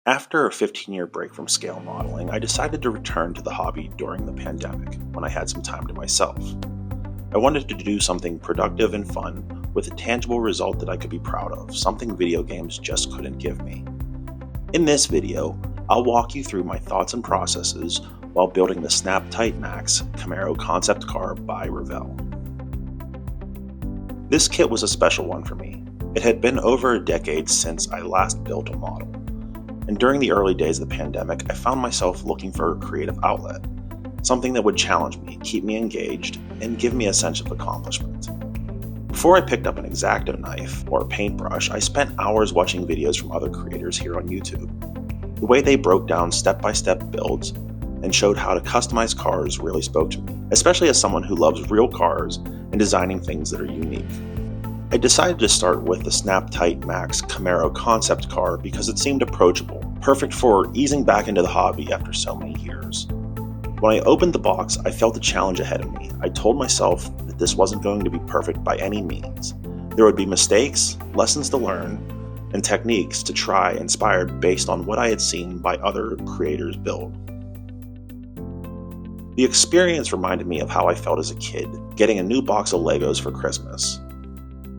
After a 15-year break from scale modeling, I decided to return to the hobby during the pandemic when I had some time to myself. I wanted to do something productive and fun with a tangible result that I could be proud of, something video games just couldn't give me. In this video, I'll walk you through my thoughts and processes while building the SnapTite Max Camaro concept car by Revell. This kit was a special one for me. It had been over a decade since I last built a model. And during the early days of the pandemic, I found myself looking for a creative outlet, something that would challenge me, keep me engaged, and give me a sense of accomplishment. Before I picked up an X-Acto knife or a paintbrush, I spent hours watching videos from other creators here on YouTube. The way they broke down step-by-step builds and showed how to customize cars really spoke to me, especially as someone who loves real cars and designing things that are unique. I decided to start with the SnapTite Max Camaro concept car because it seemed approachable, perfect for easing back into the hobby after so many years. When I opened the box, I felt a challenge ahead of me. I told myself that this wasn't going to be perfect by any means. There would be mistakes, lessons to learn, and techniques to try inspired based on what I had seen by other creators build. The experience reminded me of how I felt as a kid, getting a new box of Legos for Christmas.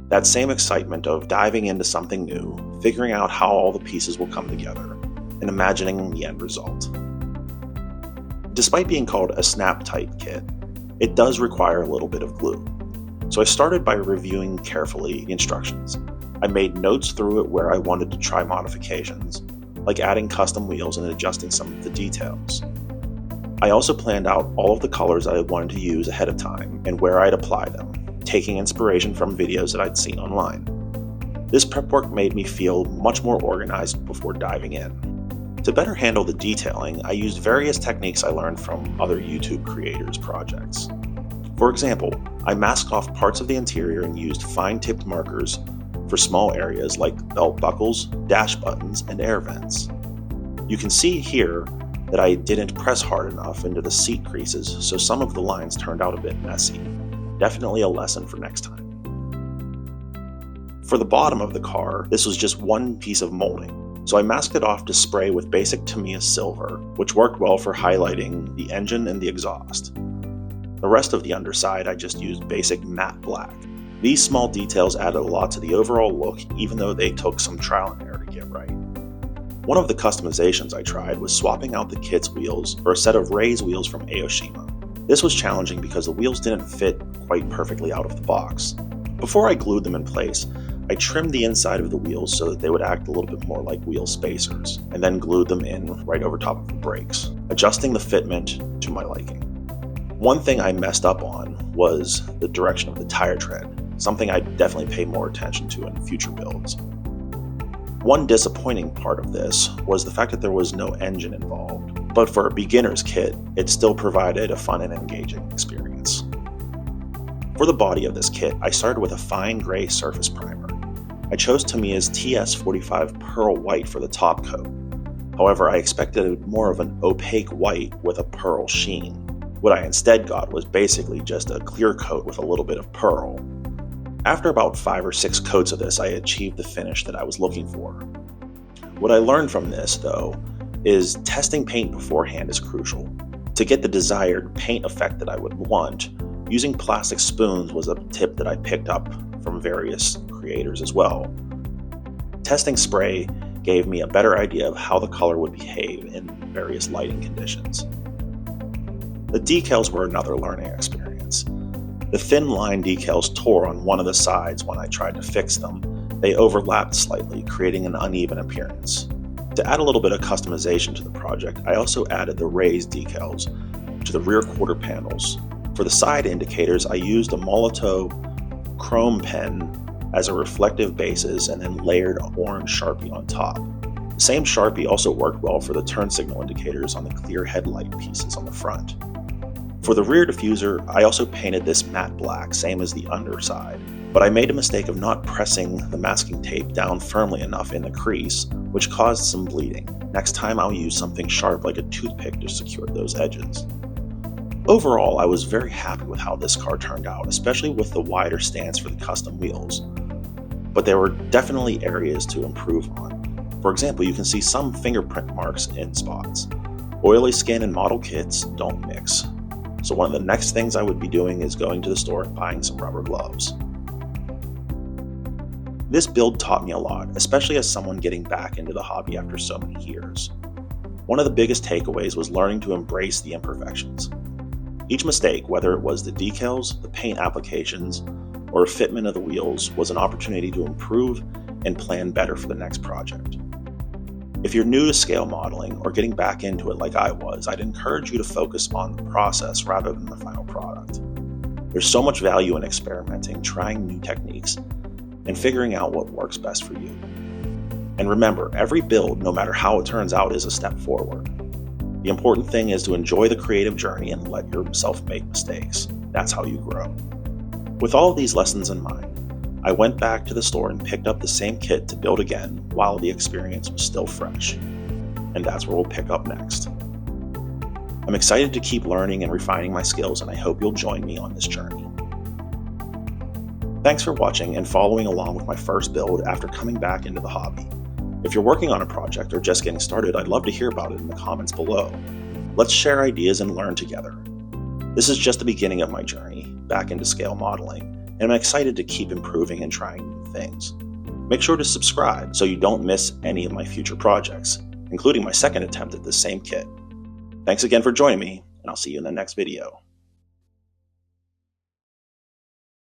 That same excitement of diving into something new, figuring out how all the pieces will come together, and imagining the end result. Despite being called a SnapTite kit, it does require a little bit of glue. So I started by reviewing carefully the instructions. I made notes through it where I wanted to try modifications, like adding custom wheels and adjusting some of the details. I also planned out all of the colors I wanted to use ahead of time and where I'd apply them, taking inspiration from videos that I'd seen online. This prep work made me feel much more organized before diving in. To better handle the detailing, I used various techniques I learned from other YouTube creators' projects. For example, I masked off parts of the interior and used fine-tipped markers for small areas like belt buckles, dash buttons, and air vents. You can see here that I didn't press hard enough into the seat creases, so some of the lines turned out a bit messy. Definitely a lesson for next time. For the bottom of the car, this was just one piece of molding, so I masked it off to spray with basic Tamiya silver, which worked well for highlighting the engine and the exhaust. The rest of the underside I just used basic matte black. These small details added a lot to the overall look, even though they took some trial and error to get right. One of the customizations I tried was swapping out the kit's wheels for a set of Ray's wheels from Aoshima. This was challenging because the wheels didn't fit quite perfectly out of the box. Before I glued them in place, I trimmed the inside of the wheels so that they would act a little bit more like wheel spacers, and then glued them in right over top of the brakes, adjusting the fitment to my liking. One thing I messed up on was the direction of the tire tread, something I definitely pay more attention to in future builds. One disappointing part of this was the fact that there was no engine involved. But for a beginner's kit, it still provided a fun and engaging experience. For the body of this kit, I started with a fine gray surface primer. I chose Tamiya's TS45 Pearl White for the top coat. However, I expected more of an opaque white with a pearl sheen. What I instead got was basically just a clear coat with a little bit of pearl. After about 5 or 6 coats of this, I achieved the finish that I was looking for. What I learned from this, though, is testing paint beforehand is crucial. To get the desired paint effect that I would want, using plastic spoons was a tip that I picked up from various creators as well. Testing spray gave me a better idea of how the color would behave in various lighting conditions. The decals were another learning experience. The thin line decals tore on one of the sides when I tried to fix them. They overlapped slightly, creating an uneven appearance. To add a little bit of customization to the project, I also added the raised decals to the rear quarter panels. For the side indicators, I used a Molotow chrome pen as a reflective basis and then layered orange Sharpie on top. The same Sharpie also worked well for the turn signal indicators on the clear headlight pieces on the front. For the rear diffuser, I also painted this matte black, same as the underside, but I made a mistake of not pressing the masking tape down firmly enough in the crease, which caused some bleeding. Next time I'll use something sharp like a toothpick to secure those edges. Overall, I was very happy with how this car turned out, especially with the wider stance for the custom wheels. But there were definitely areas to improve on. For example, you can see some fingerprint marks in spots. Oily skin and model kits don't mix. So one of the next things I would be doing is going to the store and buying some rubber gloves. This build taught me a lot, especially as someone getting back into the hobby after so many years. One of the biggest takeaways was learning to embrace the imperfections. Each mistake, whether it was the decals, the paint applications, or a fitment of the wheels, was an opportunity to improve and plan better for the next project. If you're new to scale modeling or getting back into it like I was, I'd encourage you to focus on the process rather than the final product. There's so much value in experimenting, trying new techniques, and figuring out what works best for you. And remember, every build, no matter how it turns out, is a step forward. The important thing is to enjoy the creative journey and let yourself make mistakes. That's how you grow. With all of these lessons in mind, I went back to the store and picked up the same kit to build again while the experience was still fresh. And that's where we'll pick up next. I'm excited to keep learning and refining my skills, and I hope you'll join me on this journey. Thanks for watching and following along with my first build after coming back into the hobby. If you're working on a project or just getting started, I'd love to hear about it in the comments below. Let's share ideas and learn together. This is just the beginning of my journey back into scale modeling, and I'm excited to keep improving and trying new things. Make sure to subscribe so you don't miss any of my future projects, including my second attempt at this same kit. Thanks again for joining me, and I'll see you in the next video.